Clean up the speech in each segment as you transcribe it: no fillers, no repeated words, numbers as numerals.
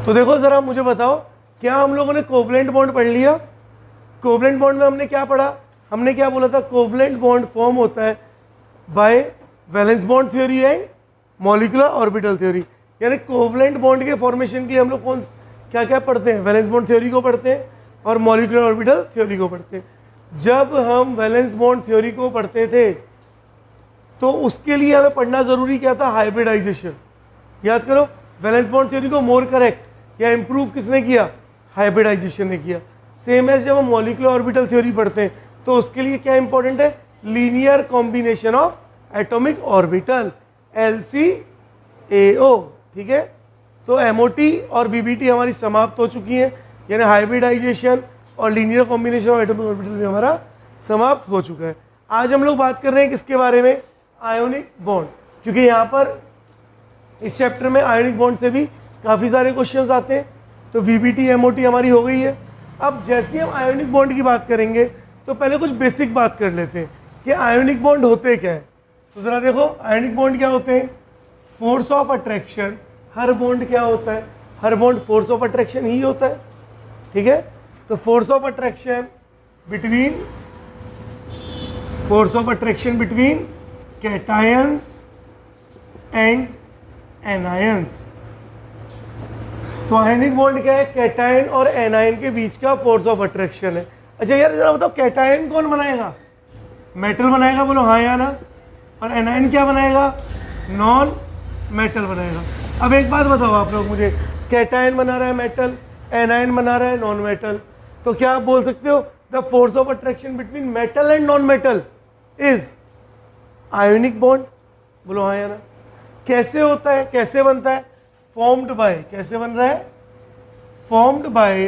तो देखो जरा मुझे बताओ, क्या हम लोगों ने कोवलेंट बॉन्ड पढ़ लिया? कोवलेंट बॉन्ड में हमने क्या पढ़ा? हमने क्या बोला था? कोवलेंट बॉन्ड फॉर्म होता है by valence bond theory and molecular orbital theory. यानी कोवलेंट बॉन्ड के फॉर्मेशन के लिए हम लोग कौन क्या क्या पढ़ते हैं? वैलेंस बॉन्ड थ्योरी को पढ़ते हैं और मॉलिक्यूलर ऑर्बिटल थ्योरी को पढ़ते हैं। जब हम वैलेंस बॉन्ड थ्योरी को पढ़ते थे तो उसके लिए हमें पढ़ना जरूरी क्या था? हाइब्रिडाइजेशन। याद करो, वैलेंस बॉन्ड थ्योरी को मोर करेक्ट या इंप्रूव किसने किया? हाइब्रिडाइजेशन ने किया। सेम एज जब हम मॉलिक्यूलर ऑर्बिटल थ्योरी पढ़ते हैं तो उसके लिए क्या इंपॉर्टेंट है? Linear combination of atomic orbital, LCAO। ठीक है, तो MOT और VBT हमारी समाप्त हो चुकी है, यानी हाइब्रिडाइजेशन और linear combination of atomic orbital भी हमारा समाप्त हो चुका है। आज हम लोग बात कर रहे हैं किसके बारे में? आयोनिक बॉन्ड, क्योंकि यहाँ पर इस चैप्टर में आयोनिक बॉन्ड से भी काफ़ी सारे क्वेश्चंस आते हैं। तो VBT MOT हमारी हो गई है। अब जैसे हम आयोनिक बॉन्ड की बात करेंगे तो पहले कुछ बेसिक बात कर लेते हैं कि आयोनिक बॉन्ड होते क्या है। तो ज़रा देखो, आयोनिक बॉन्ड क्या होते हैं? Force of attraction. Her bond क्या होता है? हर बॉन्ड फोर्स ऑफ अट्रैक्शन ही होता है। ठीक है, तो force of attraction between cations and anions. तो आयनिक बॉन्ड क्या है? कैटायन और एनायन के बीच का फोर्स ऑफ अट्रैक्शन है। अच्छा यार जरा बताओ, कैटायन कौन बनाएगा? मेटल बनाएगा, बोलो हाँ या ना। और एनायन क्या बनाएगा? नॉन मेटल बनाएगा। अब एक बात बताओ आप लोग मुझे, कैटायन बना रहा है मेटल, एनायन बना रहा है नॉन मेटल, तो क्या आप बोल सकते हो the force of attraction between metal and non metal is ionic bond? बोलो हाँ या ना। कैसे होता है, कैसे बनता है? फॉर्म्ड बाय, कैसे बन रहा है? Formed by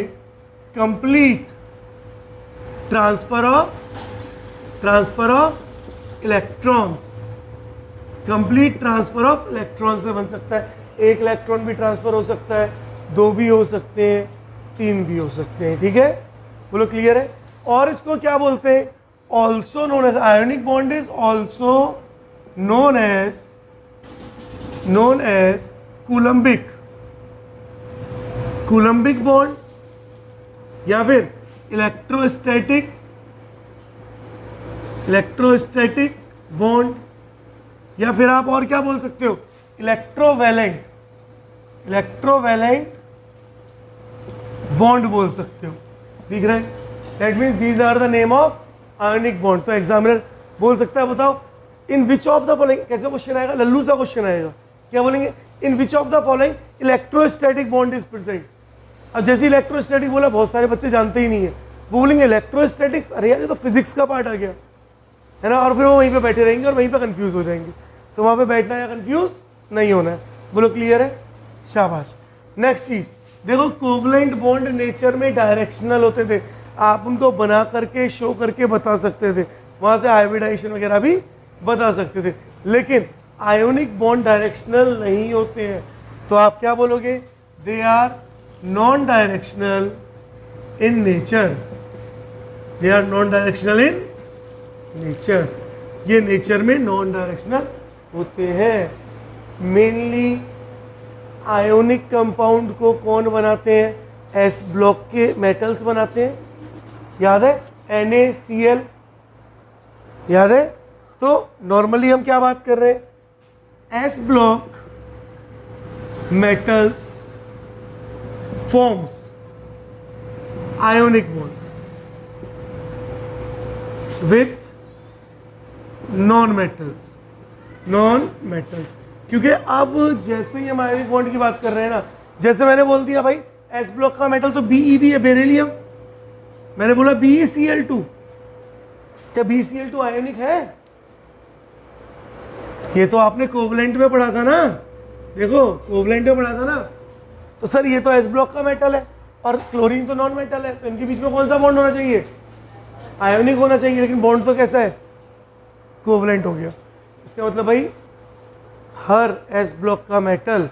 complete transfer of electrons. Complete transfer of electron से बन सकता है। एक इलेक्ट्रॉन भी ट्रांसफर हो सकता है, दो भी हो सकते हैं, तीन भी हो सकते हैं। ठीक है, बोलो क्लियर है? और इसको क्या बोलते हैं? Also known as, ionic bond is also known as coulombic bond या फिर इलेक्ट्रोस्टैटिक बॉन्ड, या फिर आप और क्या बोल सकते हो? इलेक्ट्रोवैलेंट बॉन्ड बोल सकते हो। दिख रहा है? That means these are the name of ionic bond. तो एग्जामिनर बोल सकता है, बताओ in which of the following, कैसे क्वेश्चन आएगा? लल्लू सा क्वेश्चन आएगा। क्या बोलेंगे? In which of the following electrostatic bond is present. अब जैसे इलेक्ट्रोस्टैटिक बोला, बहुत सारे बच्चे जानते ही नहीं है, वो बोलेंगे इलेक्ट्रोस्टैटिक्स, अरे यार ये तो फिजिक्स का पार्ट आ गया है ना, और फिर वो वहीं पे बैठे रहेंगे और वहीं पे कंफ्यूज हो जाएंगे। तो वहाँ पे बैठना या कंफ्यूज नहीं होना है। बोलो क्लियर है? शाबाश। नेक्स्ट चीज देखो, कोवलेंट बॉन्ड नेचर में डायरेक्शनल होते थे, आप उनको बना करके शो करके बता सकते थे, वहाँ से हाइब्रिडाइजेशन वगैरह भी बता सकते थे। लेकिन आयोनिक बॉन्ड डायरेक्शनल नहीं होते हैं, तो आप क्या बोलोगे? They are non directional in nature. They are non directional in nature, ये नेचर में नॉन डायरेक्शनल होते हैं। मेनली आयोनिक कंपाउंड को कौन बनाते हैं? एस ब्लॉक के मेटल्स बनाते हैं, याद है? NaCl, याद है? तो नॉर्मली हम क्या बात कर रहे हैं? S block metals forms ionic bond with non metals. क्योंकि अब जैसे ही हम आयोनिक बॉन्ड की बात कर रहे हैं ना, जैसे मैंने बोल दिया भाई एस ब्लॉक का मेटल तो Be भी है, बेरिलियम। मैंने बोला BeCl2, क्या BeCl2 आयोनिक है? ये तो आपने कोवलेंट में पढ़ा था ना, देखो कोवलेंट में पढ़ा था ना। तो सर ये तो एस ब्लॉक का मेटल है और क्लोरीन तो नॉन मेटल है, तो इनके बीच में कौन सा बॉन्ड होना चाहिए? आयोनिक होना चाहिए, लेकिन बॉन्ड तो कैसा है? कोवलेंट हो गया। इसका मतलब भाई हर एस ब्लॉक का मेटल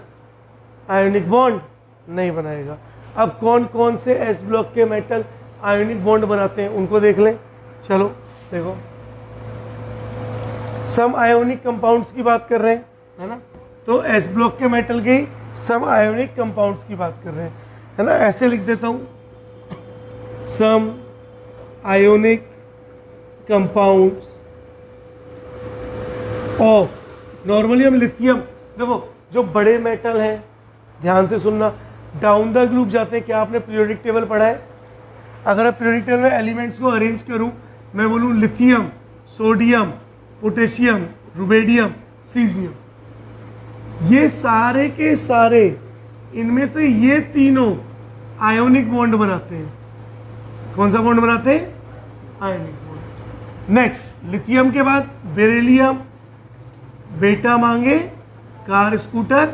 आयोनिक बॉन्ड नहीं बनाएगा। अब कौन कौन से एस ब्लॉक के मेटल आयोनिक बॉन्ड बनाते हैं उनको देख लें। चलो देखो, सम आयोनिक कंपाउंड्स की बात कर रहे हैं, है ना। तो एस ब्लॉक के मेटल के सम आयोनिक कंपाउंड्स की बात कर रहे हैं, है ना। ऐसे लिख देता हूँ, सम आयोनिक कंपाउंड्स ऑफ, नॉर्मली हम लिथियम, देखो जो बड़े मेटल हैं, ध्यान से सुनना, डाउन द ग्रुप जाते हैं। क्या आपने पीरियोडिक टेबल पढ़ा है? अगर मैं पीरियोडिक टेबल में एलिमेंट्स को अरेंज करूं, मैं बोलूं lithium, sodium, potassium, rubidium, caesium, ये सारे के सारे, इनमें से ये तीनों आयोनिक बॉन्ड बनाते हैं। कौन सा बॉन्ड बनाते हैं? Ionic bond. नेक्स्ट, लिथियम के बाद बेरिलियम, बेटा मांगे कार स्कूटर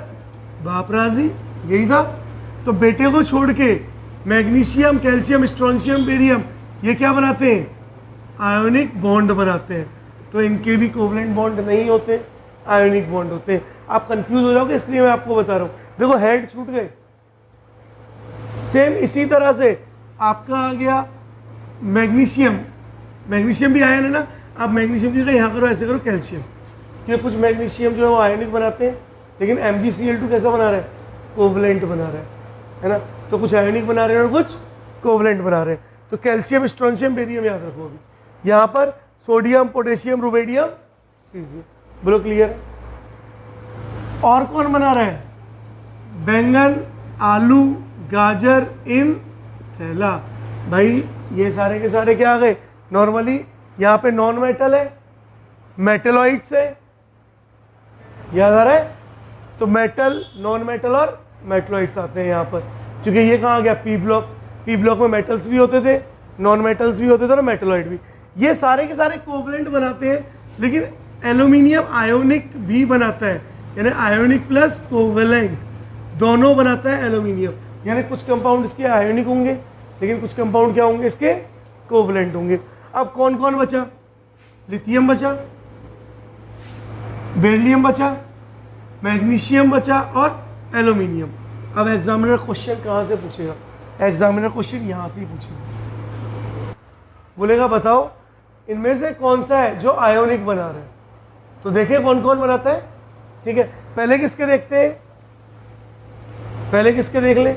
बाप राजी, यही था। तो बेटे को छोड़ के मैग्नीशियम, कैल्शियम, स्ट्रोंशियम, बेरियम, ये क्या बनाते हैं? आयोनिक बॉन्ड बनाते हैं। तो इनके भी कोवलेंट बॉन्ड नहीं होते, आयोनिक बॉन्ड होते हैं। आप कंफ्यूज हो जाओगे, इसलिए मैं आपको बता रहा हूँ। देखो हेड छूट गए। सेम इसी तरह से आपका आ गया मैग्नीशियम, मैग्नीशियम भी आयन है ना। आप मैग्नीशियम की जगह यहाँ करो, ऐसे करो कैल्शियम, क्योंकि कुछ मैग्नीशियम जो है वो आयनिक बनाते हैं, लेकिन MgCl2 कैसा बना रहा है? कोवलेंट बना रहा है ना। तो कुछ आयनिक बना रहे हैं और कुछ कोवलेंट बना रहे हैं। तो कैल्शियम, स्ट्रोंशियम, बेरियम याद रखो। अभी यहाँ पर सोडियम, पोटेशियम, रुबेडियम, सीजियम। बोलो क्लियर है? और कौन बना रहा है? बैंगन, आलू, गाजर इन थैला। भाई ये सारे के सारे क्या आ गए? नॉर्मली यहाँ पे नॉन मेटल है, मेटलॉइड्स है, याद आ रहा है? तो मेटल, नॉन मेटल और मेटलॉइड्स आते हैं यहाँ पर, क्योंकि ये कहाँ आ गया? P block. पी ब्लॉक में मेटल्स भी होते थे, नॉन मेटल्स भी होते थे और मेटलॉइड भी। ये सारे के सारे कोवलेंट बनाते हैं, लेकिन एल्यूमिनियम आयोनिक भी बनाता है, यानी आयोनिक प्लस कोवलेंट दोनों बनाता है एल्यूमिनियम। यानी कुछ कंपाउंड इसके आयोनिक होंगे, लेकिन कुछ कंपाउंड क्या होंगे? इसके कोवलेंट होंगे। अब कौन कौन बचा? लिथियम बचा, बेरिलियम बचा, मैग्नीशियम बचा और एल्यूमिनियम। अब एग्जामिनर क्वेश्चन कहाँ से पूछेगा? एग्जामिनर क्वेश्चन यहाँ से ही पूछेगा, बोलेगा बताओ इनमें से कौन सा है जो आयोनिक बना रहा है। तो देखिए कौन कौन बनाता है, ठीक है। पहले किसके देखते हैं? पहले किसके देख ले?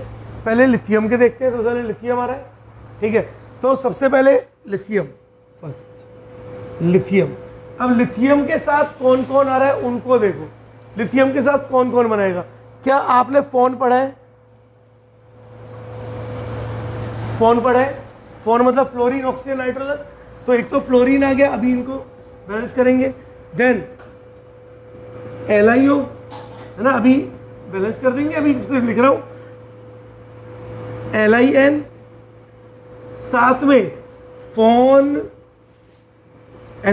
पहले लिथियम के देखते हैं। सबसे पहले लिथियम आ रहा है, ठीक है। तो सबसे पहले लिथियम, फर्स्ट लिथियम। अब लिथियम के साथ कौन कौन आ रहा है उनको देखो। लिथियम के साथ कौन कौन बनाएगा? क्या आपने फोन पढ़ा है? फोन पढ़ा है? फोन मतलब फ्लोरीन, ऑक्सीजन, नाइट्रोजन। तो एक तो फ्लोरीन आ गया, अभी इनको बैलेंस करेंगे। देन LiO है ना, अभी बैलेंस कर देंगे, अभी सिर्फ लिख रहा हूं LiN। साथ में फोन,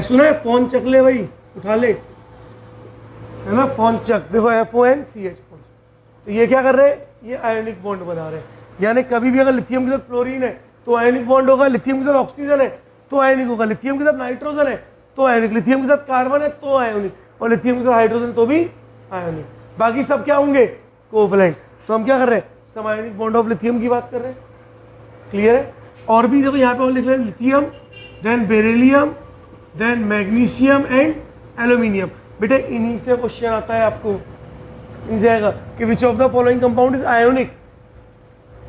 सुना है फोन चक ले भाई, उठा ले, है ना, फोन चक। देखो FONCH। तो ये क्या कर रहे हैं? ये आयोनिक बॉन्ड बना रहे हैं। यानी कभी भी अगर लिथियम के साथ फ्लोरीन है तो आयोनिक बॉन्ड होगा, लिथियम के साथ ऑक्सीजन है तो आयोनिक होगा, लिथियम के साथ नाइट्रोजन है तो आयोनिक, लिथियम के साथ कार्बन है तो आयोनिक, और लिथियम के साथ हाइड्रोजन तो भी आयोनिक। बाकी सब क्या होंगे? कोवलेंट। तो हम क्या कर रहे हैं? सम आयोनिक बॉन्ड ऑफ लिथियम की बात कर रहे हैं। क्लियर है? और भी देखो यहाँ पे और लिख रहे हैं lithium, then beryllium, then magnesium and aluminium. बेटे इन्हीं से क्वेश्चन आता है आपको, इनसे आएगा कि विच of the following compound is ionic.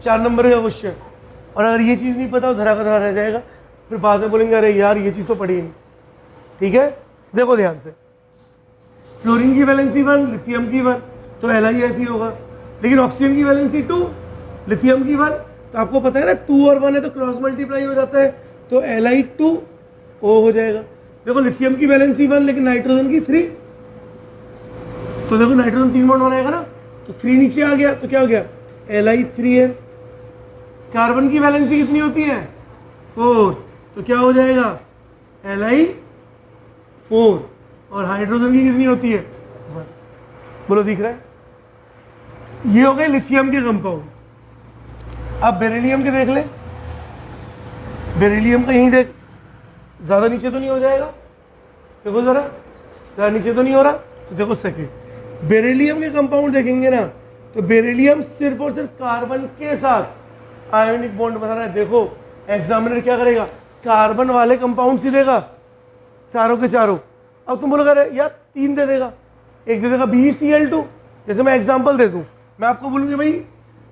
4 number का क्वेश्चन। और अगर ये चीज़ नहीं पता तो धरा का धरा रह जाएगा, फिर बाद में बोलेंगे अरे यार ये चीज़ तो पढ़ी नहीं। ठीक है, देखो ध्यान से, फ्लोरीन की वैलेंसी 1, लिथियम की 1, तो LiF होगा। लेकिन ऑक्सीजन की वैलेंसी 2, लिथियम की 1, तो आपको पता है ना 2 और 1 है तो क्रॉस मल्टीप्लाई हो जाता है, तो Li2O हो जाएगा। देखो लिथियम की वैलेंसी 1 लेकिन नाइट्रोजन की 3, तो देखो नाइट्रोजन 3 बॉन्ड बनाएगा ना, तो 3 नीचे आ गया तो क्या हो गया? Li3N। कार्बन की वैलेंसी कितनी होती है? 4, तो क्या हो जाएगा? Li4। और हाइड्रोजन की कितनी होती है? 1। बोलो दिख रहा है? ये हो गए लिथियम के कंपाउंड। अब बेरिलियम के देख ले। बेरिलियम का यहीं देख, ज्यादा नीचे तो नहीं हो जाएगा? देखो जरा, ज्यादा नीचे तो नहीं हो रहा। तो देखो सेकंड, बेरिलियम के कंपाउंड देखेंगे ना, तो बेरिलियम सिर्फ और सिर्फ कार्बन के साथ आयोनिक बॉन्ड बना रहा है। देखो एग्जामिनर क्या करेगा? कार्बन वाले कंपाउंड ही देगा, चारों के चारों। अब तुम बोलोगे यार 3 दे देगा, एक दे देगा BeCl2। जैसे मैं एग्जांपल दे दूं, मैं आपको बोलूँगी भाई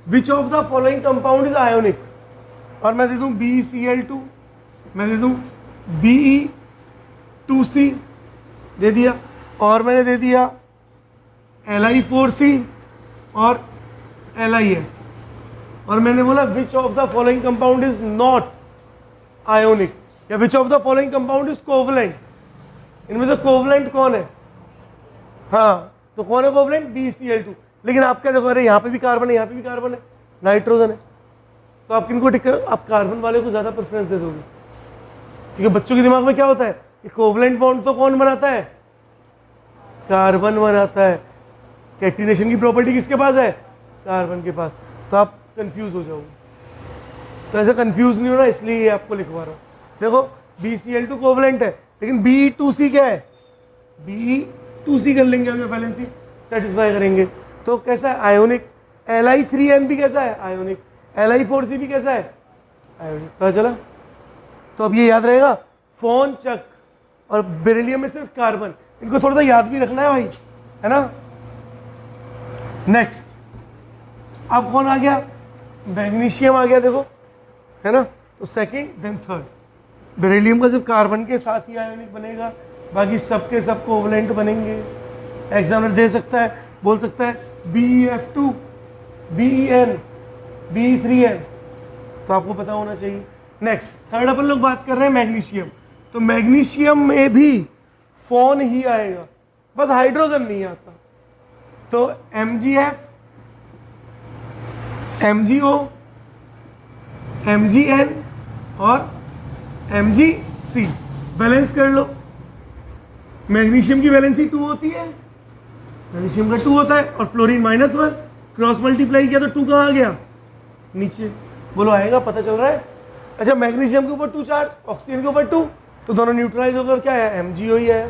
विच of the following compound is ionic, और मैं दे दूँ BeCl2, मैं दे दूँ Be2C दे दिया, और मैंने दे दिया Li4C और LiF, और मैंने बोला which of the following compound is not ionic, या which of the following compound is covalent. इनमें से कोवलेंट कौन है? हाँ, तो कौन है कोवलेंट? BeCl2। लेकिन आप क्या देखो, अरे यहाँ पे भी कार्बन है, यहाँ पे भी कार्बन है, नाइट्रोजन है, तो आप किनको टिक कर, आप कार्बन वाले को ज़्यादा प्रेफरेंस दे दोगे, क्योंकि बच्चों के दिमाग में क्या होता है कि कोवलेंट बॉन्ड तो कौन बनाता है? कार्बन बनाता है। कैटिनेशन की प्रॉपर्टी किसके पास है? कार्बन के पास। तो आप कंफ्यूज हो जाओगे, तो ऐसे कंफ्यूज नहीं होना, इसलिए ये आपको लिखवा रहा हूँ। देखो BeCl2 कोवलेंट है, लेकिन Be2C क्या है? Be2C कर लेंगे, अभी वैलेंसी सेटिस्फाई करेंगे, तो कैसा है? आयोनिक। Li3N भी कैसा है? आयोनिक। Li4C भी कैसा है? आयोनिक। पता चला? तो अब ये याद रहेगा, फोन, चक और बेरिलियम में सिर्फ कार्बन, इनको थोड़ा सा याद भी रखना है भाई, है ना। नेक्स्ट, अब कौन आ गया? मैग्नीशियम आ गया, देखो, है ना। तो सेकंड देन थर्ड। बेरिलियम का सिर्फ कार्बन के साथ ही आयोनिक बनेगा, बाकी सबके सब कोवलेंट बनेंगे। एग्जामिनर दे सकता है, बोल सकता है BeF2, BeN, Be3N, तो आपको पता होना चाहिए। नेक्स्ट, थर्ड अपन लोग बात कर रहे हैं मैग्नीशियम। तो मैग्नीशियम में भी फोन ही आएगा, बस हाइड्रोजन नहीं आता। तो MgF, MgO, MgN और MgC बैलेंस कर लो। मैग्नीशियम की वैलेंसी 2 होती है, मैग्नीशियम का 2 होता है, और फ्लोरीन -1, क्रॉस मल्टीप्लाई किया तो 2 कहाँ आ गया? नीचे। बोलो आएगा? पता चल रहा है? अच्छा, मैग्नीशियम के ऊपर 2 चार्ज, ऑक्सीजन के ऊपर 2, तो दोनों न्यूट्रलाइज होकर क्या आया? MgO ही आया।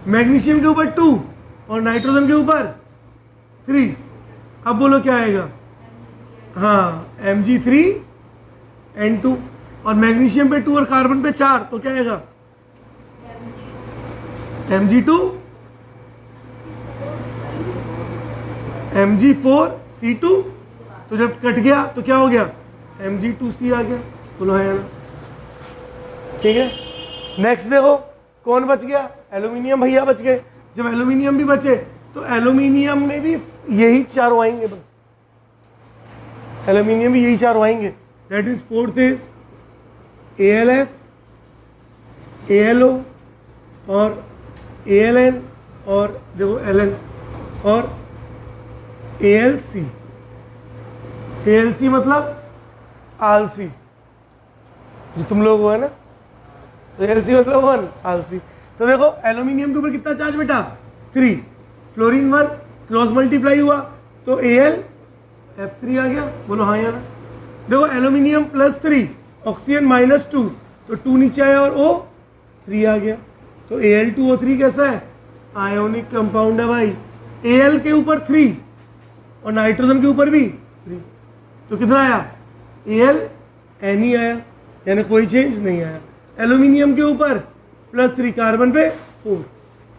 मैग्नीशियम के ऊपर 2 और नाइट्रोजन के ऊपर 3, अब बोलो क्या आएगा? हाँ, Mg3N2, और मैग्नीशियम पे 2 और कार्बन पे 4, तो क्या आएगा? Mg2, Mg4C2, तो जब कट गया तो क्या हो गया? Mg2C आ गया। बोलो है ना? ठीक है। नेक्स्ट देखो कौन बच गया? एल्यूमिनियम भैया बच गए। जब एल्यूमिनियम भी बचे तो एल्यूमिनियम में भी यही चारों आएंगे, बस एल्यूमिनियम भी यही चारों आएंगे। That is fourth is AlF, AlO और AlN, और देखो Ln और AlC। AlC मतलब आलसी, जो तुम लोग हो, है ना। तो Lc मतलब 1, आलसी। तो देखो एल्यूमिनियम के ऊपर कितना चार्ज बेटा? 3, फ्लोरीन 1, क्रॉस मल्टीप्लाई हुआ तो AlF3 आ गया। बोलो हाँ या ना। देखो एल्यूमिनियम +3, ऑक्सीजन -2, तो 2 नीचे आया और O3 आ गया। तो Al2O3 कैसा है? आयोनिक कंपाउंड है भाई। Al के ऊपर 3 और नाइट्रोजन के ऊपर भी 3, तो कितना आया? AlN ही आया, यानी कोई चेंज नहीं आया। एल्यूमिनियम के ऊपर +3, कार्बन पे 4,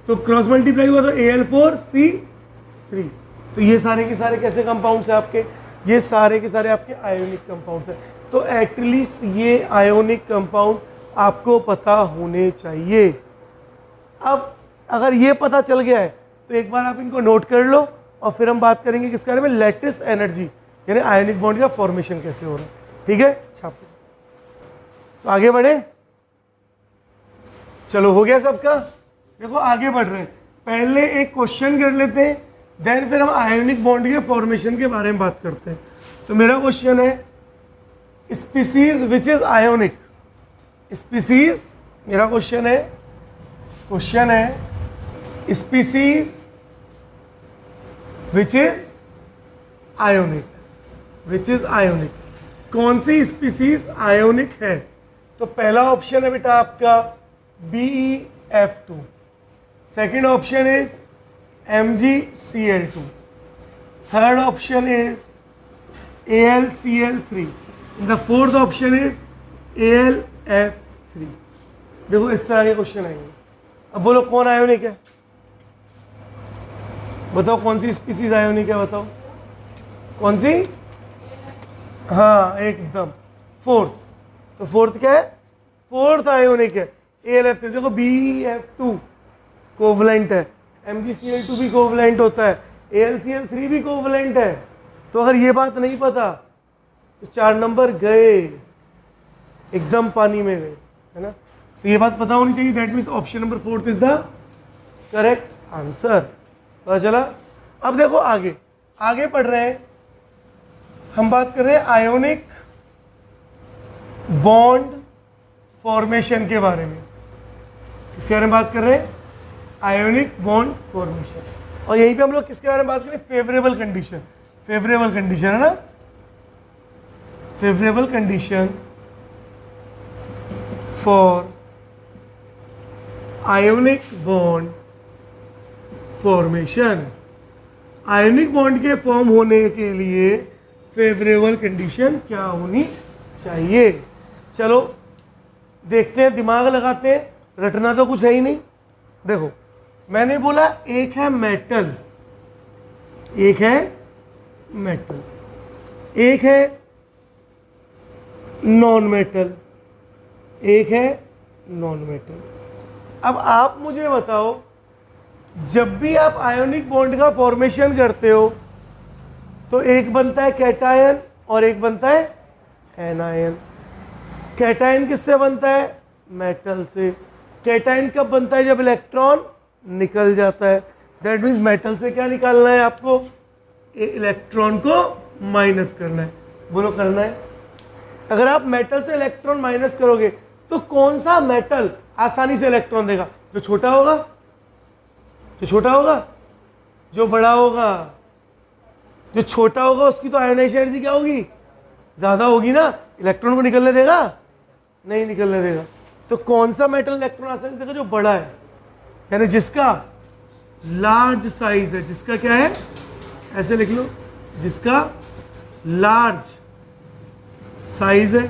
तो क्रॉस मल्टीप्लाई हुआ तो Al4C3। तो ये सारे के सारे कैसे कंपाउंड्स हैं आपके? ये सारे के सारे आपके आयोनिक कंपाउंड्स हैं। तो एटलीस्ट ये आयोनिक कंपाउंड आपको पता होने चाहिए। अब अगर ये पता चल गया है तो एक बार आप इनको नोट कर लो, और फिर हम बात करेंगे किस बारे में? लैटिस एनर्जी, यानी आयोनिक बॉन्ड का फॉर्मेशन कैसे हो रहा है। ठीक है, छापो। तो आगे बढ़े, चलो हो गया सबका। देखो आगे बढ़ रहे हैं, पहले एक क्वेश्चन कर लेते हैं, देन फिर हम आयोनिक बॉन्ड के फॉर्मेशन के बारे में बात करते हैं। तो मेरा क्वेश्चन है species which is ionic. Species, मेरा क्वेश्चन है स्पीसीज विच इज आयोनिक। कौन सी स्पीसीज आयोनिक है? तो पहला ऑप्शन है बेटा आपका BeF2, second option is MgCl2, third option is AlCl3, the fourth option is AlF3। देखो इस तरह के क्वेश्चन आएंगे। अब बोलो कौन आयोनिक है? बताओ कौन सी स्पीसीज आयोनिक है, बताओ। कौन सी? हाँ एकदम, फोर्थ। तो फोर्थ क्या है? फोर्थ आयोनिक है AlF3। देखो BF2 कोवलेंट है, MgCl2 भी कोवलेंट होता है, AlCl3 भी कोवलेंट है। तो अगर ये बात नहीं पता तो 4 नंबर गए, एकदम पानी में गए, है ना। तो ये बात पता होनी चाहिए। That means option number fourth is the correct answer. पता चला? अब देखो आगे, आगे पढ़ रहे हैं हम, बात कर रहे हैं आयोनिक बॉन्ड फॉर्मेशन के बारे में। किसके बारे में बात कर रहे हैं? Ionic bond formation. और यहीं पे हम लोग किसके बारे में बात करें? Favourable condition. फेवरेबल कंडीशन है ना, favourable condition for ionic bond formation. Ionic bond के फॉर्म होने के लिए फेवरेबल कंडीशन क्या होनी चाहिए? चलो देखते हैं, दिमाग लगाते हैं, रटना तो कुछ है ही नहीं। देखो मैंने बोला एक है मेटल, एक है मेटल, एक है नॉन मेटल, एक है नॉन मेटल। अब आप मुझे बताओ, जब भी आप आयोनिक बॉन्ड का फॉर्मेशन करते हो तो एक बनता है कैटायन और एक बनता है एनायन। कैटायन किससे बनता है? मेटल से। कैटायन कब बनता है? जब इलेक्ट्रॉन निकल जाता है। दैट मीन्स मेटल से क्या निकालना है आपको? इलेक्ट्रॉन को माइनस करना है। बोलो करना है? अगर आप मेटल से इलेक्ट्रॉन माइनस करोगे तो कौन सा मेटल आसानी से इलेक्ट्रॉन देगा? जो छोटा होगा? जो छोटा होगा? जो बड़ा होगा? जो छोटा होगा उसकी तो आयोनाइजेशन एनर्जी क्या होगी? ज़्यादा होगी ना। इलेक्ट्रॉन को निकलने देगा? नहीं निकलने देगा। तो कौन सा मेटल इलेक्ट्रॉन आसानी से देगा? जो बड़ा है, यानी जिसका लार्ज साइज है। जिसका क्या है? ऐसे लिख लो, जिसका लार्ज साइज है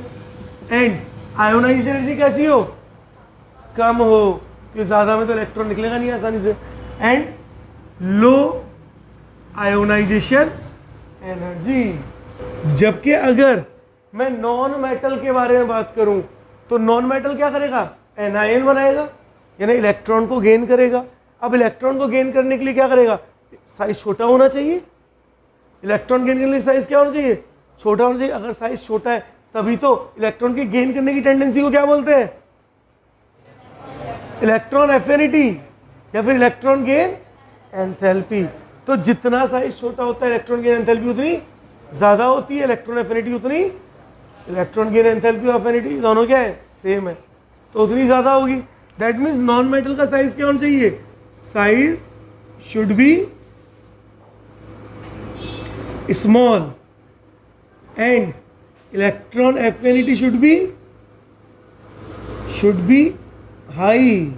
एंड आयोनाइजेशन एनर्जी कैसी हो? कम हो, क्योंकि ज़्यादा में तो इलेक्ट्रॉन निकलेगा नहीं आसानी से, एंड लो आयोनाइजेशन एनर्जी। जबकि अगर मैं नॉन मेटल के बारे में बात करूं तो नॉन मेटल क्या करेगा? एनायन बनाएगा, यानी इलेक्ट्रॉन को गेन करेगा। अब इलेक्ट्रॉन को गेन करने के लिए क्या करेगा? साइज छोटा होना चाहिए। इलेक्ट्रॉन गेन करने के लिए साइज क्या होना चाहिए? छोटा होना चाहिए। अगर साइज छोटा है तभी तो इलेक्ट्रॉन की गेन करने की टेंडेंसी को क्या बोलते हैं? इलेक्ट्रॉन एफिनिटी या फिर इलेक्ट्रॉन गेन एंथैल्पी। तो जितना साइज छोटा होता है इलेक्ट्रॉन गेन एंथैल्पी उतनी ज़्यादा होती है, इलेक्ट्रॉन एफिनिटी उतनी, इलेक्ट्रॉन गेन एंथैल्पी और एफिनिटी दोनों क्या है? सेम है, तो उतनी ज़्यादा होगी। दैट मीन्स नॉन मेटल का साइज क्या होना चाहिए? Size should B small and electron affinity should be high.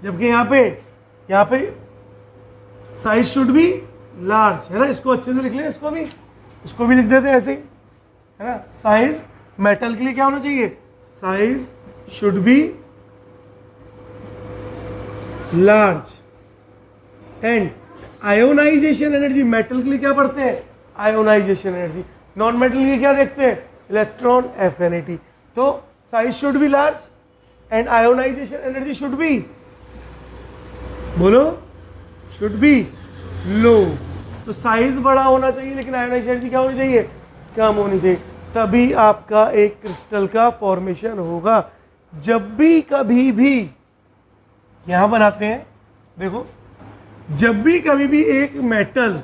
जबकि यहाँ पे साइज शुड बी लार्ज, है ना। इसको अच्छे से लिख लें, इसको भी लिख देते हैं ऐसे ही, है ना। साइज मेटल के लिए क्या होना चाहिए? Size should be large and ionization energy. Metal के लिए क्या पढ़ते हैं? Ionisation energy. नॉन मेटल के लिए क्या देखते हैं? Electron affinity. तो size should be large and ionization energy should be, बोलो, शुड बी लो। तो साइज बड़ा होना चाहिए लेकिन आयोनाइजेशन एनर्जी क्या होनी चाहिए? कम होनी चाहिए। तभी आपका एक क्रिस्टल का फॉर्मेशन होगा। जब भी कभी भी यहां बनाते हैं, देखो, जब भी कभी भी एक मेटल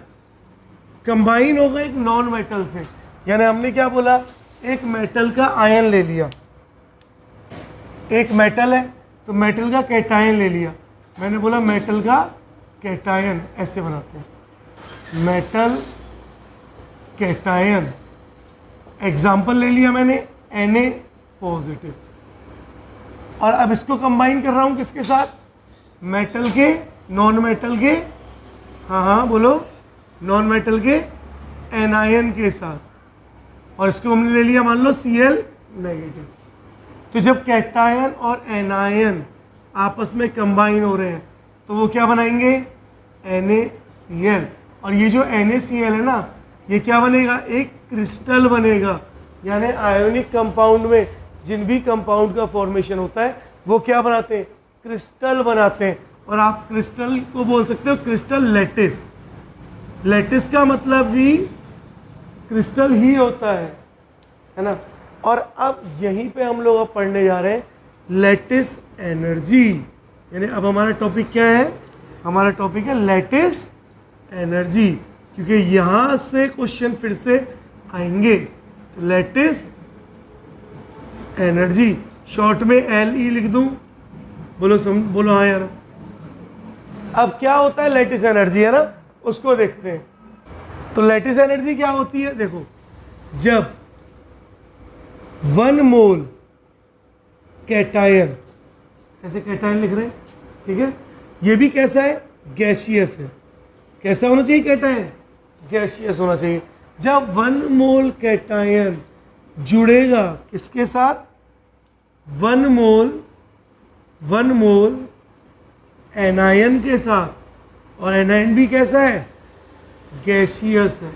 कंबाइन होगा एक नॉन मेटल से, यानी हमने क्या बोला? एक मेटल का आयन ले लिया, एक मेटल है तो मेटल का कैटायन ले लिया। मैंने बोला मेटल का कैटायन, ऐसे बनाते हैं, मेटल कैटायन। एग्जाम्पल ले लिया मैंने Na पॉजिटिव, और अब इसको कंबाइन कर रहा हूं किसके साथ? मेटल के नॉन मेटल के, हाँ बोलो, नॉन मेटल के एनायन के साथ, और इसको हमने ले लिया मान लो Cl नेगेटिव। तो जब कैटायन और एनायन आपस में कंबाइन हो रहे हैं तो वो क्या बनाएंगे? NaCl। और ये जो NaCl है ना, ये क्या बनेगा, एक क्रिस्टल बनेगा। यानी आयोनिक कंपाउंड में जिन भी कंपाउंड का फॉर्मेशन होता है वो क्या बनाते हैं, क्रिस्टल बनाते हैं। और आप क्रिस्टल को बोल सकते हो क्रिस्टल लैटिस। लैटिस का मतलब भी क्रिस्टल ही होता है ना। और अब यहीं पे हम लोग अब पढ़ने जा रहे हैं लैटिस एनर्जी। यानी अब हमारा टॉपिक क्या है, हमारा टॉपिक है लैटिस एनर्जी, क्योंकि यहाँ से क्वेश्चन फिर से आएंगे। तो लैटिस एनर्जी, शॉर्ट में LE लिख दूं, बोलो बोलो हाँ यार। अब क्या होता है लैटिस एनर्जी, है ना, उसको देखते हैं। तो लैटिस एनर्जी क्या होती है, देखो, जब 1 मोल कैटायन, ऐसे कैटायन लिख रहे हैं, ठीक है, ये भी कैसा है, गैसियस है। कैसा होना चाहिए कैटायन, गैसियस होना चाहिए। जब 1 मोल कैटायन जुड़ेगा किसके साथ, 1 मोल एनायन के साथ, और एनायन भी कैसा है, गैसियस है।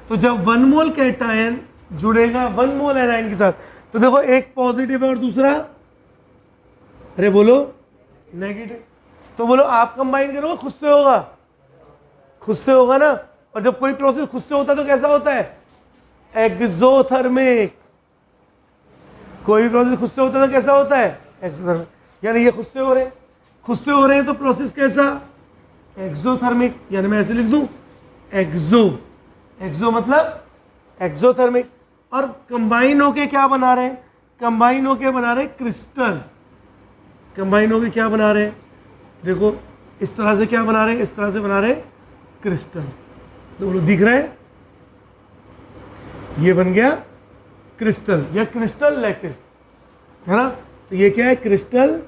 तो जब 1 मोल कैटायन जुड़ेगा 1 मोल एनायन के साथ, तो देखो एक पॉजिटिव है और दूसरा, अरे बोलो, नेगेटिव। तो बोलो आप कंबाइन करोगे, खुद से होगा, खुद से होगा ना। और जब कोई प्रोसेस खुद से होता है तो कैसा होता है, एक्सोथर्मिक। कोई प्रोसेस खुद से होता है तो कैसा होता है, एक्सोथर्मिक। यानी ये खुद से हो रहे हैं, खुद से हो रहे हैं तो प्रोसेस कैसा, एक्सोथर्मिक। यानी मैं ऐसे लिख दूं, एक्सो मतलब एक्सोथर्मिक। और कंबाइन होके क्या बना रहे हैं, कंबाइन होके बना रहे हैं क्रिस्टल। कंबाइन होके क्या बना रहे हैं, देखो इस तरह से क्या बना रहे हैं, इस तरह से बना रहे हैं क्रिस्टल। तो बोलो दिख रहा है, ये बन गया क्रिस्टल या क्रिस्टल लैटिस, है ना। तो ये क्या है, क्रिस्टल,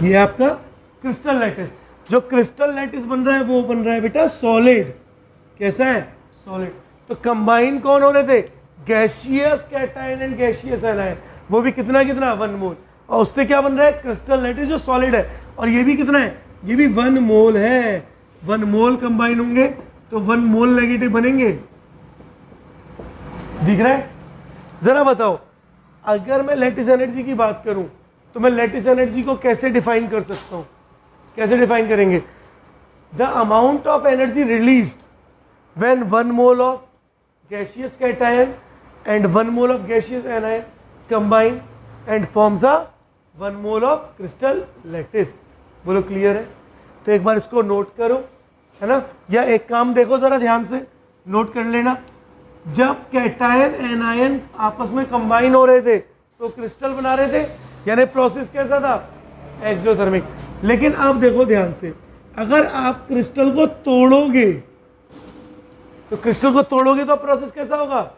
ये आपका क्रिस्टल लैटिस। जो क्रिस्टल लैटिस बन रहा है वो बन रहा है बेटा सॉलिड। कैसा है, सॉलिड। तो कंबाइन कौन हो रहे थे, gaseous cation and gaseous anion, वो भी कितना कितना 1 मोल। और उससे क्या बन रहा है, क्रिस्टल लैटिस जो सॉलिड है। और ये भी कितना है, ये भी 1 मोल है। 1 मोल कंबाइन होंगे तो 1 मोल नेगेटिव बनेंगे, दिख रहा है। जरा बताओ, अगर मैं लैटिस एनर्जी की बात करूं तो मैं लैटिस एनर्जी को कैसे डिफाइन कर सकता हूं, कैसे डिफाइन करेंगे, the amount of energy released when 1 mole of gaseous cation and 1 mole of gaseous anion combine and forms a 1 mole of crystal lattice. बोलो क्लियर है। तो एक बार इसको नोट करो, है ना, या एक काम देखो जरा ध्यान से, नोट कर लेना। जब कैटायन एनायन आपस में कंबाइन हो रहे थे तो क्रिस्टल बना रहे थे, यानी प्रोसेस कैसा था, एक्सोथर्मिक। लेकिन अब देखो ध्यान से, अगर आप क्रिस्टल को तोड़ोगे तो क्रिस्टल को तोड़ोगे तो प्रोसेस कैसा होगा,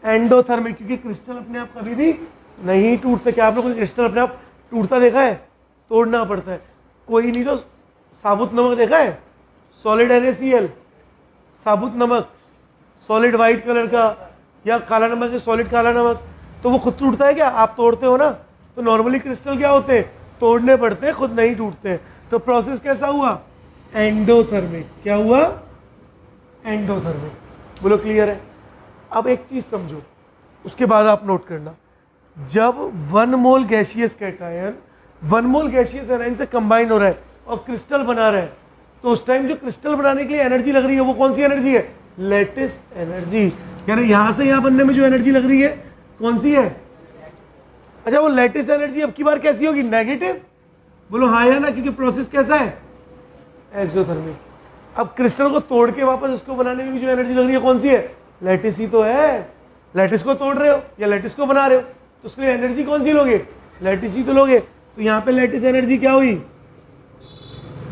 एंडोथर्मिक, क्योंकि क्रिस्टल अपने आप कभी भी नहीं टूटते। क्या आप लोगों ने क्रिस्टल अपने आप टूटता देखा है, तोड़ना पड़ता है। कोई नहीं तो साबुत नमक देखा है, सॉलिड NaCl, साबुत नमक, सॉलिड वाइट कलर का, या काला नमक है, सॉलिड काला नमक, तो वो खुद टूटता है क्या, आप तोड़ते हो ना। तो नॉर्मली क्रिस्टल क्या होते हैं, तोड़ने पड़ते हैं, खुद नहीं टूटते हैं। तो प्रोसेस कैसा हुआ, एंडोथर्मिक। क्या हुआ, एंडोथर्मिक। बोलो क्लियर है। अब एक चीज समझो, उसके बाद आप नोट करना। जब 1 मोल गैसियस कैटायन 1 मोल गैसियस एनायन से कंबाइन हो रहा है और क्रिस्टल बना रहा है, तो उस टाइम जो क्रिस्टल बनाने के लिए एनर्जी लग रही है वो कौन सी एनर्जी है, लैटिस एनर्जी। यानी यहां से यहां बनने में जो एनर्जी लग रही है कौन सी है, अच्छा वो लैटिस एनर्जी अब की बार कैसी होगी, नेगेटिव। बोलो हाँ या ना, क्योंकि प्रोसेस कैसा है, एक्सोथर्मिक। अब क्रिस्टल को तोड़ के वापस इसको बनाने में भी जो एनर्जी लग रही है कौन सी है, लैटिस ही तो है। लैटिस को तोड़ रहे हो या लैटिस को बना रहे हो, तो उसके लिए एनर्जी कौन सी लोगे, लैटिस ही तो लोगे। तो यहाँ पे लैटिस एनर्जी क्या हुई,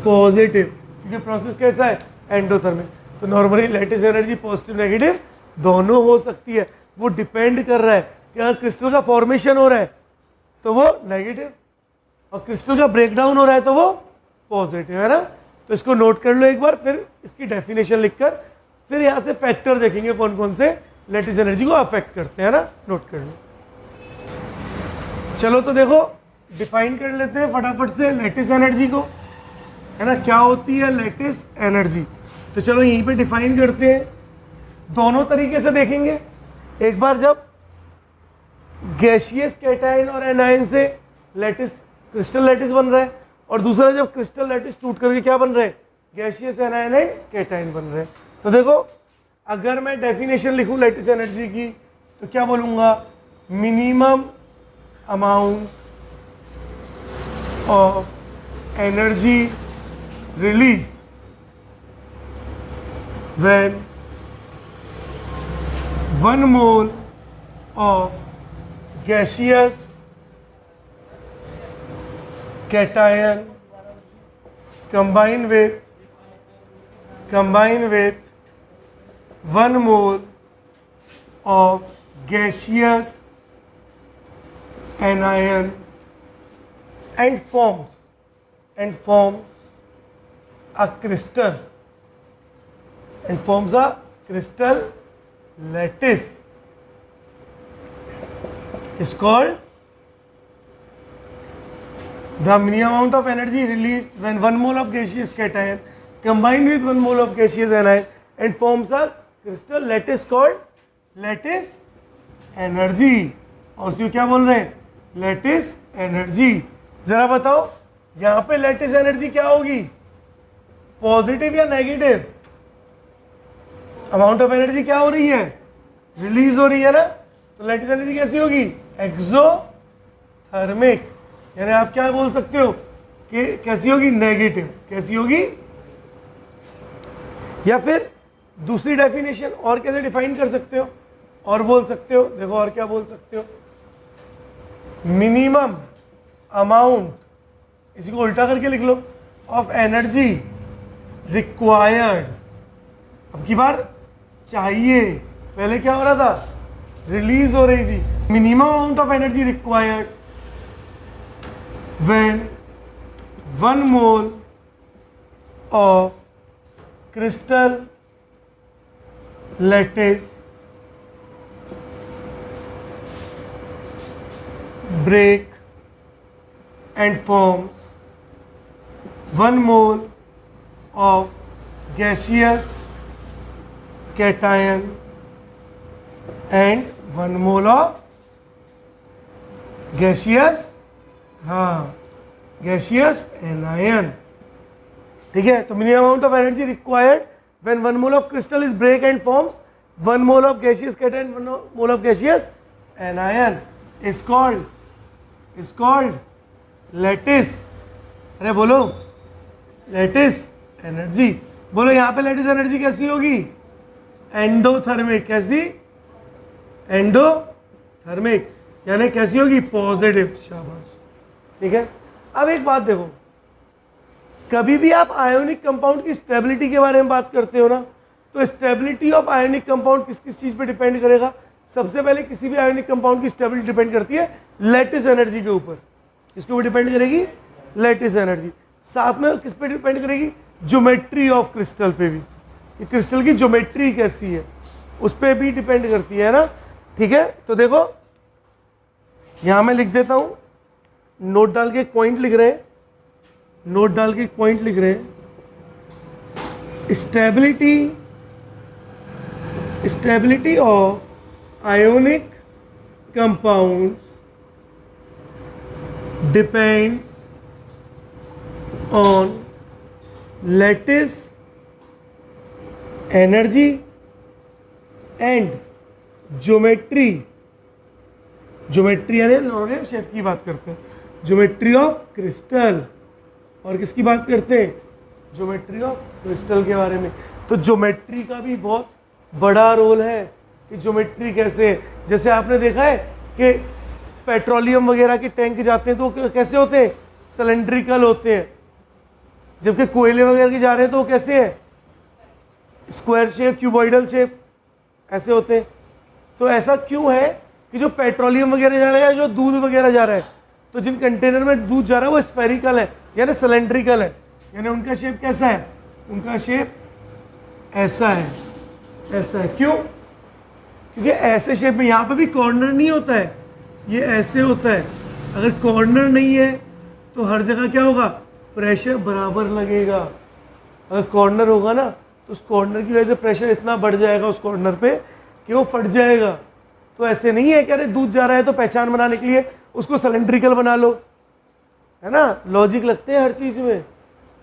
पॉजिटिव, क्योंकि प्रोसेस कैसा है, एंडोथर्मिक। तो normally lattice energy positive negative दोनों हो सकती है। वो डिपेंड कर रहा है कि अगर क्रिस्टल का फॉर्मेशन हो रहा है तो वो नेगेटिव, और क्रिस्टल का ब्रेकडाउन हो रहा है तो वो पॉजिटिव, है ना। तो इसको नोट कर लो एक बार, फिर इसकी डेफिनेशन लिखकर फिर यहाँ से फैक्टर देखेंगे कौन कौन से लैटिस एनर्जी को अफेक्ट करते हैं ना, नोट कर लो। चलो तो देखो डिफाइन कर लेते हैं फटाफट से लैटिस एनर्जी को। है ना, क्या होती है लैटिस एनर्जी। तो चलो यहीं पे डिफाइन करते हैं, दोनों तरीके से देखेंगे। एक बार जब गैसियस कैटायन और एनायन से लैटिस क्रिस्टल लैटिस बन रहा है, और दूसरा जब क्रिस्टल लैटिस टूट करके क्या बन रहा है, गैसियस एनायन एंड कैटायन बन रहे हैं। तो देखो अगर मैं डेफिनेशन लिखूं लैटिस एनर्जी की तो क्या बोलूँगा, minimum amount of energy released when 1 mole of gaseous cation combined with 1 mole of gaseous anion and forms a crystal lattice is called the minimum amount of energy released when 1 mole of gaseous cation combined with 1 mole of gaseous anion and forms a crystal lattice called lattice energy। और उसको क्या बोल रहे हैं, lattice energy. जरा बताओ यहां पे लैटिस एनर्जी क्या होगी, पॉजिटिव या नेगेटिव। अमाउंट ऑफ एनर्जी क्या हो रही है, रिलीज हो रही है ना, तो लैटिस एनर्जी कैसी होगी, एक्सोथर्मिक। यानी आप क्या बोल सकते हो कि कैसी होगी, नेगेटिव। कैसी होगी, या फिर दूसरी डेफिनेशन और कैसे डिफाइन कर सकते हो, और बोल सकते हो, देखो और क्या बोल सकते हो, मिनिमम अमाउंट, इसी को उल्टा करके लिख लो, ऑफ एनर्जी रिक्वायर्ड। अब की बार चाहिए, पहले क्या हो रहा था, रिलीज हो रही थी। Minimum amount of energy required when 1 mole of crystal lattice break and forms 1 mole of gaseous cation and 1 mole of gaseous gaseous anion। ठीक है, तो minimum amount of energy required when 1 mole of crystal is break and forms 1 mole of gaseous cation 1 mole of gaseous anion is called lattice. अरे बोलो, lattice energy बोलो। यहाँ पे lattice energy कैसी होगी, एंडोथर्मिक। कैसी, एंडोथर्मिक, यानी कैसी होगी, पॉजिटिव। शाबाश, ठीक है। अब एक बात देखो, कभी भी आप आयोनिक कंपाउंड की स्टेबिलिटी के बारे में बात करते हो ना, तो स्टेबिलिटी ऑफ आयोनिक कंपाउंड किस किस चीज पे डिपेंड करेगा। सबसे पहले किसी भी आयोनिक कंपाउंड की स्टेबिलिटी डिपेंड करती है लैटिस एनर्जी के ऊपर। इसके ऊपर डिपेंड करेगी लैटिस एनर्जी। साथ में किस पे डिपेंड करेगी, ज्योमेट्री ऑफ क्रिस्टल पे भी, कि क्रिस्टल की ज्योमेट्री कैसी है उस पर भी डिपेंड करती है ना। ठीक है, तो देखो यहां मैं लिख देता हूं, नोट डाल के एक पॉइंट लिख रहे हैं, नोट डाल के एक पॉइंट लिख रहे हैं, stability of ionic compounds depends on lattice energy and geometry। Geometry यानी लॉरेंट शेप की बात करते हैं, ज्योमेट्री ऑफ क्रिस्टल। और किसकी बात करते हैं, ज्योमेट्री ऑफ क्रिस्टल के बारे में। तो ज्योमेट्री का भी बहुत बड़ा रोल है कि ज्योमेट्री कैसे है। जैसे आपने देखा है कि पेट्रोलियम वगैरह के टैंक जाते हैं तो वो कैसे होते हैं, सिलेंड्रिकल होते हैं, जबकि कोयले वगैरह के जा रहे हैं तो वो कैसे हैं, स्क्वायर शेप, क्यूबॉइडल शेप, ऐसे होते हैं। तो ऐसा क्यों है कि जो पेट्रोलियम वगैरह जा रहा है, जो दूध वगैरह जा रहा है, तो जिन कंटेनर में दूध जा रहा है वो स्फेरिकल है यानी सिलेंड्रिकल है, यानी उनका शेप कैसा है, उनका शेप ऐसा है, ऐसा है। क्यों, क्योंकि ऐसे शेप में यहाँ पे भी कॉर्नर नहीं होता है, ये ऐसे होता है। अगर कॉर्नर नहीं है तो हर जगह क्या होगा, प्रेशर बराबर लगेगा। अगर कॉर्नर होगा ना तो उस कॉर्नर की वजह से प्रेशर इतना बढ़ जाएगा उस कॉर्नर पे कि वो फट जाएगा। तो ऐसे नहीं है कि अरे दूध जा रहा है तो पहचान बनाने के लिए उसको सिलेंड्रिकल बना लो, है ना, लॉजिक लगते हैं हर चीज़ में।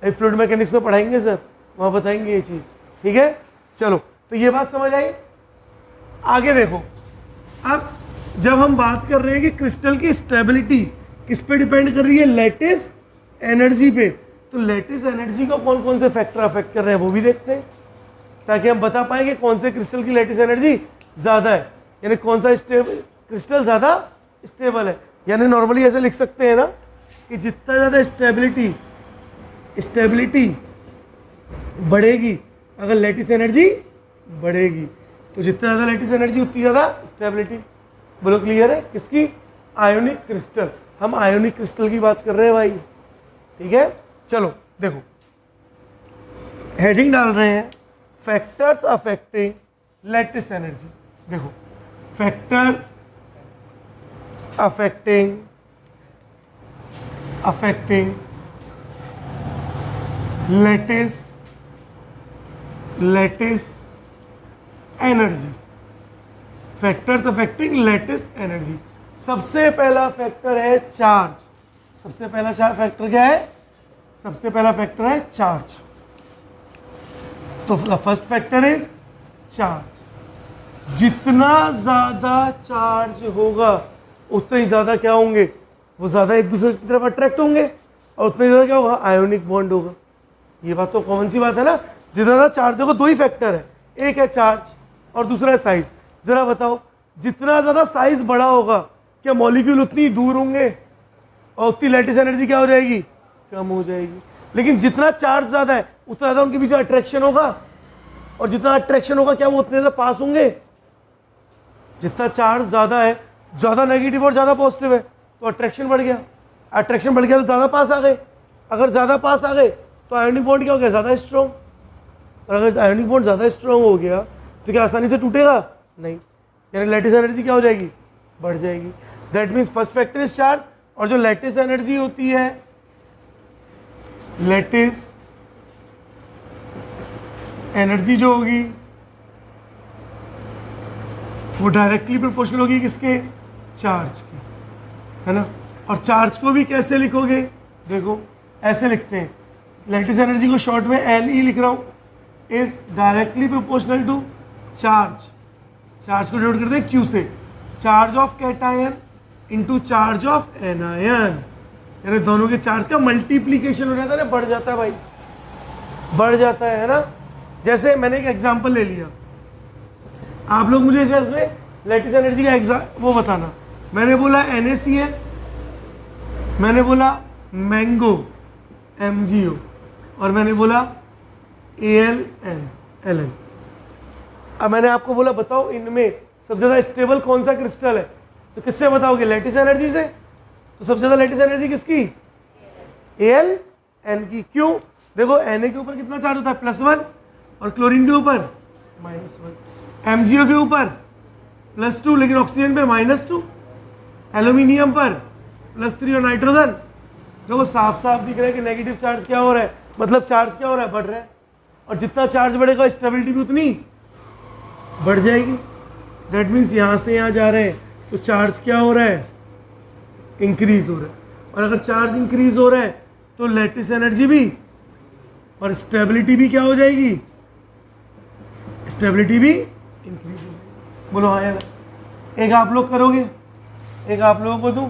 फ्लूइड मैकेनिक्स में पढ़ाएंगे सर, वहाँ बताएंगे ये चीज़, ठीक है। चलो, तो ये बात समझ आई। आगे देखो, अब जब हम बात कर रहे हैं कि क्रिस्टल की स्टेबिलिटी किस पे डिपेंड कर रही है, लैटिस एनर्जी पे, तो लैटिस एनर्जी को कौन कौन से फैक्टर अफेक्ट कर रहे हैं वो भी देखते हैं, ताकि हम बता पाएं कि कौन से क्रिस्टल की लैटिस एनर्जी ज़्यादा है, यानी कौन सा क्रिस्टल ज़्यादा स्टेबल है। यानी नॉर्मली ऐसे लिख सकते हैं ना कि जितना ज़्यादा स्टेबिलिटी बढ़ेगी, अगर लैटिस एनर्जी बढ़ेगी तो जितना ज़्यादा लैटिस एनर्जी उतनी ज़्यादा स्टेबिलिटी। बोलो क्लियर है? किसकी? Ionic crystal. हम आयोनिक क्रिस्टल की बात कर रहे हैं भाई, ठीक है। चलो देखो, हेडिंग डाल रहे हैं फैक्टर्स अफेक्टिंग लैटिस एनर्जी। देखो, factors affecting lattice energy. Factors affecting lattice energy. सबसे पहला फैक्टर है चार्ज। सबसे पहला फैक्टर क्या है? सबसे पहला फैक्टर है चार्ज। तो the first factor is charge. जितना ज्यादा चार्ज होगा उतना ही ज्यादा क्या होंगे, वो ज्यादा एक दूसरे की तरफ अट्रैक्ट होंगे, और उतना ही ज्यादा क्या होगा, आयोनिक बॉन्ड होगा। ये बात तो कॉमन सी बात है ना। जितना ज्यादा चार्ज, देखो दो ही फैक्टर है, एक है चार्ज और दूसरा है साइज। जरा बताओ, जितना ज्यादा साइज बड़ा होगा क्या मॉलिक्यूल उतनी दूर होंगे और उतनी लैटिस एनर्जी क्या हो जाएगी, कम हो जाएगी। लेकिन जितना चार्ज ज्यादा है उतना ज्यादा उनके बीच में अट्रैक्शन होगा, और जितना अट्रैक्शन होगा क्या वो उतने ज्यादा पास होंगे। जितना चार्ज ज्यादा है, ज्यादा नेगेटिव और ज्यादा पॉजिटिव है, तो अट्रैक्शन बढ़ गया। अट्रैक्शन बढ़ गया तो ज्यादा पास आ गए। अगर ज्यादा पास आ गए तो आयोनिक बॉन्ड क्या हो गया, ज्यादा स्ट्रॉन्ग। और अगर आयोनिक बॉन्ड ज्यादा स्ट्रॉन्ग हो गया तो क्या आसानी से टूटेगा? नहीं, यानी लैटिस एनर्जी क्या हो जाएगी, बढ़ जाएगी। That means first factor is charge, और जो लैटिस एनर्जी होती है, लैटिस एनर्जी जो होगी वो डायरेक्टली प्रोपोर्शनल होगी किसके, चार्ज की, है ना। और चार्ज को भी कैसे लिखोगे, देखो ऐसे लिखते हैं, लैटिस एनर्जी को शॉर्ट में LE लिख रहा हूँ, is directly proportional to charge. Charge को डिनोट करते हैं Q से, charge of cation into charge of anion, यानी दोनों के चार्ज का मल्टीप्लीकेशन हो जाता है, बढ़ जाता है भाई, बढ़ जाता है ना। जैसे मैंने एक एग्जांपल ले लिया, आप लोग मुझे इसमें लैटिस एनर्जी का वो बताना। मैंने बोला NaCl, मैंने बोला मैंगो MgO, और मैंने बोला AlN। अब मैंने आपको बोला बताओ इनमें सबसे ज़्यादा स्टेबल कौन सा क्रिस्टल है, तो किससे बताओगे, लैटिस एनर्जी से। तो सबसे ज़्यादा लैटिस एनर्जी किसकी, AlN की। क्यों? देखो Na के ऊपर कितना चार्ज होता है, +1, और क्लोरीन के ऊपर -1, MgO के ऊपर +2, लेकिन ऑक्सीजन पे -2, एल्यूमिनियम पर +3, और नाइट्रोजन, देखो साफ साफ दिख रहा है कि नेगेटिव चार्ज क्या हो रहा है, मतलब चार्ज क्या हो रहा है, बढ़ रहा है। और जितना चार्ज बढ़ेगा स्टेबिलिटी भी उतनी बढ़ जाएगी। दैट मीन्स यहाँ से यहाँ जा रहे हैं तो चार्ज क्या हो रहा है, इंक्रीज हो रहा है। और अगर चार्ज इंक्रीज हो रहा है तो लैटिस एनर्जी भी और स्टेबिलिटी भी क्या हो जाएगी, स्टेबिलिटी भी इंक्रीज हो जाएगी। बोलो हाँ यार, एक आप लोग करोगे, एक आप लोगों को दूं।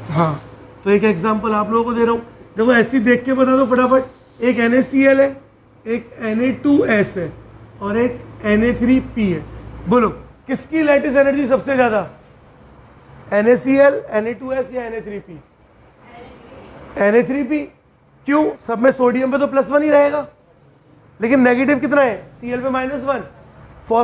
हाँ, तो एक एग्जांपल आप लोगों को दे रहा हूँ, देखो ऐसी देख के बता दो फटाफट। एक NaCl है, एक Na2S है, और एक Na3P है। बोलो किसकी लैटिस एनर्जी सबसे ज़्यादा, NaCl, Na2S या Na3P? Na3P। क्यों? सब में सोडियम पे तो +1 ही रहेगा, लेकिन नेगेटिव कितना है, Cl पे -1,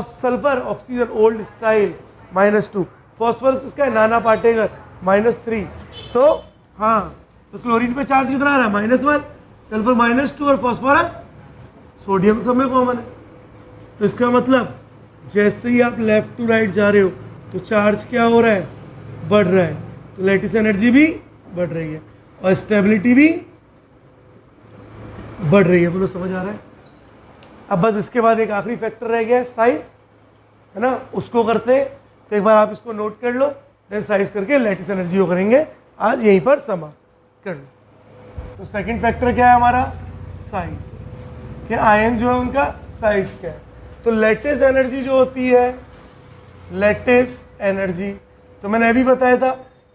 sulphur oxygen old style -2, phosphorus किसका है, नाना पार्टिकल -3। तो हाँ, तो क्लोरीन पे चार्ज कितना आ रहा है, -1, सल्फर -2, और फॉस्फोरस, सोडियम सब में कॉमन है। तो इसका मतलब जैसे ही आप लेफ्ट टू राइट जा रहे हो तो चार्ज क्या हो रहा है, बढ़ रहा है, तो लैटिस एनर्जी भी बढ़ रही है और स्टेबिलिटी भी बढ़ रही है। बोलो समझ आ रहा है? अब बस इसके बाद एक आखिरी फैक्टर रह गया है साइज, है ना, उसको करते हैं। तो एक बार आप इसको नोट कर लो, देन साइज करके लैटिस एनर्जी को करेंगे, आज यहीं पर समाप्त कर लो। तो सेकंड फैक्टर क्या है हमारा? साइज, कि आयन जो है उनका साइज क्या है। तो लैटिस एनर्जी जो होती है, लैटिस एनर्जी, तो मैंने अभी बताया था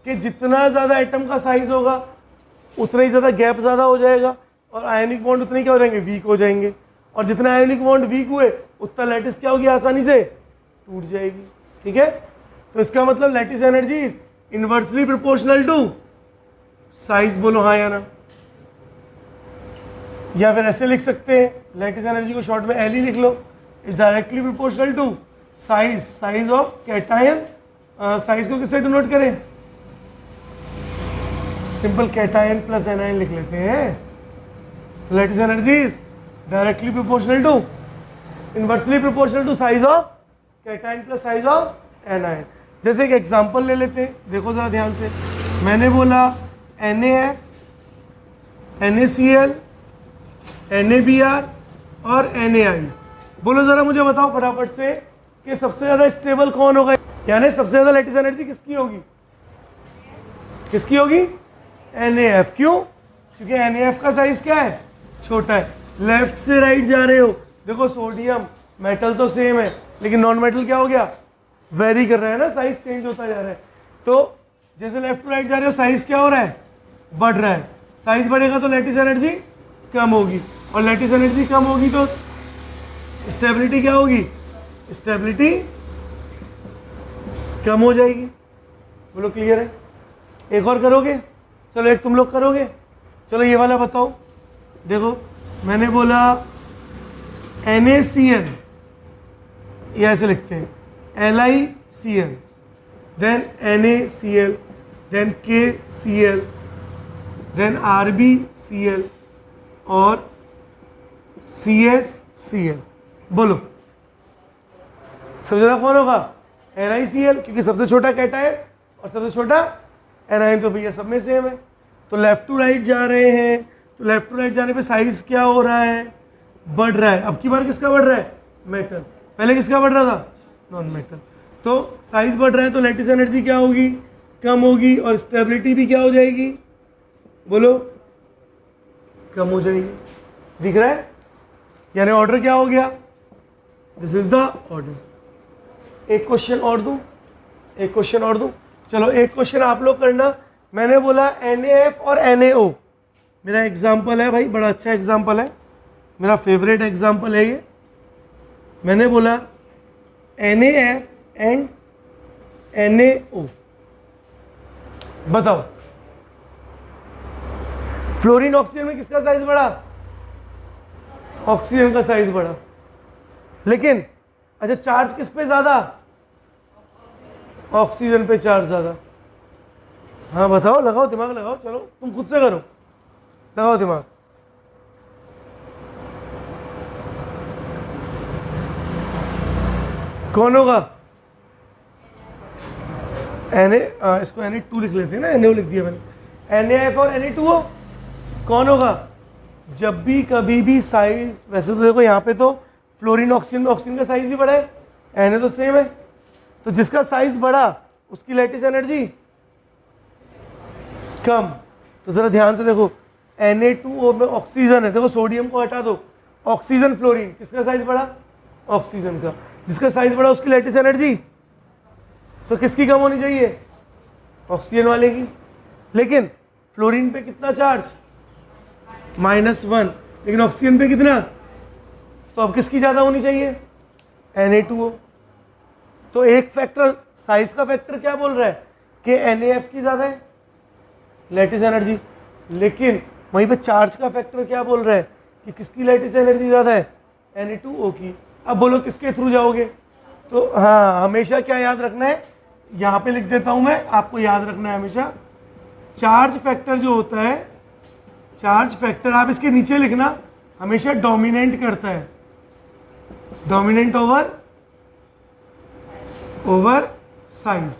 कि जितना ज़्यादा एटम का साइज होगा उतना ही ज़्यादा गैप ज़्यादा हो जाएगा और आयनिक बॉन्ड उतने क्या हो जाएंगे? वीक हो जाएंगे। और जितना आयनिक बॉन्ड वीक हुए उतना लैटिस क्या होगी? आसानी से टूट जाएगी। ठीक है, तो इसका मतलब lattice energy is inversely proportional to size. बोलो हाँ या ना? या फिर ऐसे लिख सकते हैं, लैटिस एनर्जी को शॉर्ट में एल ही लिख लो, is directly proportional to size, size of cation. Size को किससे डिनोट करें? सिंपल कैटायन प्लस एनायन लिख लेते हैं। Lattice energy is directly proportional to, inversely proportional to size of cation plus size of anion. जैसे एक एग्जांपल ले लेते हैं, देखो जरा ध्यान से। मैंने बोला NaF, NaCl, NaBr और NaI। बोलो जरा मुझे बताओ फटाफट से कि सबसे ज्यादा स्टेबल कौन होगा? यानी सबसे ज्यादा लैटिस एनर्जी किसकी होगी? किसकी होगी? NaF। क्यों? क्योंकि NaF का साइज क्या है? छोटा है। लेफ्ट से राइट जा रहे हो, देखो सोडियम मेटल तो सेम है, लेकिन नॉन मेटल क्या हो गया? वेरी कर रहा है ना, साइज चेंज होता जा रहा है। तो जैसे लेफ्ट टू राइट जा रहे हो, साइज क्या हो रहा है? बढ़ रहा है। साइज बढ़ेगा तो लैटिस एनर्जी कम होगी, और लैटिस एनर्जी कम होगी तो स्टेबिलिटी क्या होगी? स्टेबिलिटी कम हो जाएगी। बोलो क्लियर है? एक और करोगे? चलो एक तुम लोग करोगे। चलो ये वाला बताओ। देखो मैंने बोला NaCl, ये ऐसे लिखते हैं, LiCl, then NaCl, then KCl, then RbCl और CsCl। बोलो सबसे ज़्यादा कौन होगा? NiCl, क्योंकि सबसे छोटा कैटायन और सबसे छोटा एनायन, तो भैया सब में सेम है। तो लेफ्ट टू राइट जा रहे हैं, तो लेफ्ट टू राइट जाने पे साइज क्या हो रहा है? बढ़ रहा है। अब की बार किसका बढ़ रहा है? मेटल। पहले किसका बढ़ रहा था? Non metal. तो साइज बढ़ रहा है तो लैटिस एनर्जी क्या होगी? कम होगी, और स्टेबिलिटी भी क्या हो जाएगी? बोलो कम हो जाएगी। दिख रहा है? यानी ऑर्डर क्या हो गया? This is the order. एक क्वेश्चन और दूं, एक क्वेश्चन और दूं। चलो एक क्वेश्चन आप लोग करना। मैंने बोला NaF और NaO, मेरा एग्जाम्पल है भाई, बड़ा अच्छा एग्जाम्पल है, मेरा फेवरेट एग्जाम्पल है ये। मैंने बोला NaF एंड NaO, बताओ फ्लोरीन ऑक्सीजन में किसका साइज बढ़ा? ऑक्सीजन का साइज बढ़ा। लेकिन अच्छा चार्ज किस पे ज्यादा? ऑक्सीजन पे चार्ज ज्यादा। हाँ बताओ, लगाओ दिमाग लगाओ, चलो तुम खुद से करो, लगाओ दिमाग। कौन होगा? इसको Na2 लिख लेते हैं ना, NaO लिख दिया मैंने। NaF और Na2O कौन होगा? जब भी कभी भी साइज, वैसे तो देखो यहाँ पे तो फ्लोरीन ऑक्सीजन में ऑक्सीजन का साइज भी बढ़ा है, Na तो सेम है, तो जिसका साइज बढ़ा उसकी लैटिस एनर्जी कम। तो जरा ध्यान से देखो, Na2O में ऑक्सीजन है, देखो सोडियम को हटा दो, ऑक्सीजन फ्लोरीन, किसका साइज बढ़ा? ऑक्सीजन का। जिसका साइज बढ़ा उसकी लैटिस एनर्जी तो किसकी कम होनी चाहिए? ऑक्सीजन वाले की। लेकिन फ्लोरीन पे कितना चार्ज? -1, लेकिन ऑक्सीजन पे कितना? तो अब किसकी ज़्यादा होनी चाहिए? Na2O। तो एक फैक्टर, साइज का फैक्टर क्या बोल रहा है कि NaF की ज़्यादा है लैटिस एनर्जी, लेकिन वहीं पे चार्ज का फैक्टर क्या बोल रहा है कि किसकी लैटिस एनर्जी ज़्यादा है? Na2O की। अब बोलो किसके थ्रू जाओगे? तो हाँ, हमेशा क्या याद रखना है, यहाँ पे लिख देता हूँ मैं, आपको याद रखना है हमेशा, चार्ज फैक्टर जो होता है, चार्ज फैक्टर आप इसके नीचे लिखना, हमेशा डोमिनेट करता है, डोमिनेंट ओवर साइज।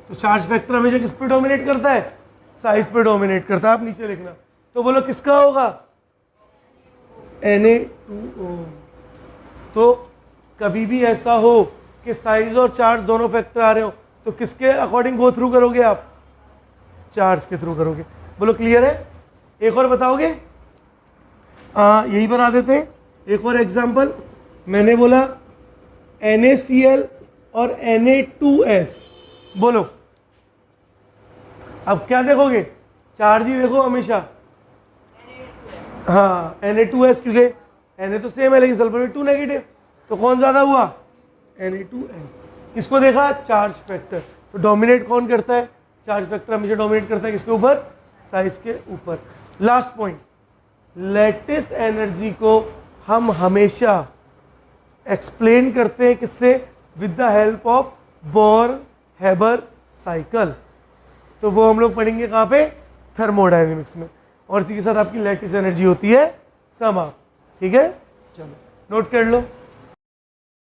तो चार्ज फैक्टर हमेशा किस पे डोमिनेट करता है? साइज पे डोमिनेट करता है। आप नीचे लिखना। तो बोलो किसका होगा? Na2O। तो कभी भी ऐसा हो कि साइज और चार्ज दोनों फैक्टर आ रहे हो तो किसके अकॉर्डिंग गो थ्रू करोगे आप? चार्ज के थ्रू करोगे। बोलो क्लियर है? एक और बताओगे? यही बना देते हैं। एक और एग्जांपल, मैंने बोला NaCl और Na2S। बोलो अब क्या देखोगे? चार्ज ही देखो हमेशा। हाँ Na2S, क्योंकि Na तो सेम है लेकिन सल्फर में 2 नेगेटिव, तो कौन ज्यादा हुआ? Na2S। किसको देखा? Charge factor. तो डोमिनेट कौन करता है? चार्ज फैक्टर हमेशा डोमिनेट करता है किसके ऊपर? साइज के ऊपर। लास्ट पॉइंट, लैटिस एनर्जी को हम हमेशा एक्सप्लेन करते हैं किससे? With the help of bore Haber cycle. तो वो हम लोग पढ़ेंगे कहाँ पे? थर्मोडायनेमिक्स में। और इसी के साथ आपकी लैटिस एनर्जी होती है समाप्त। ठीक है, चलो नोट कर लो।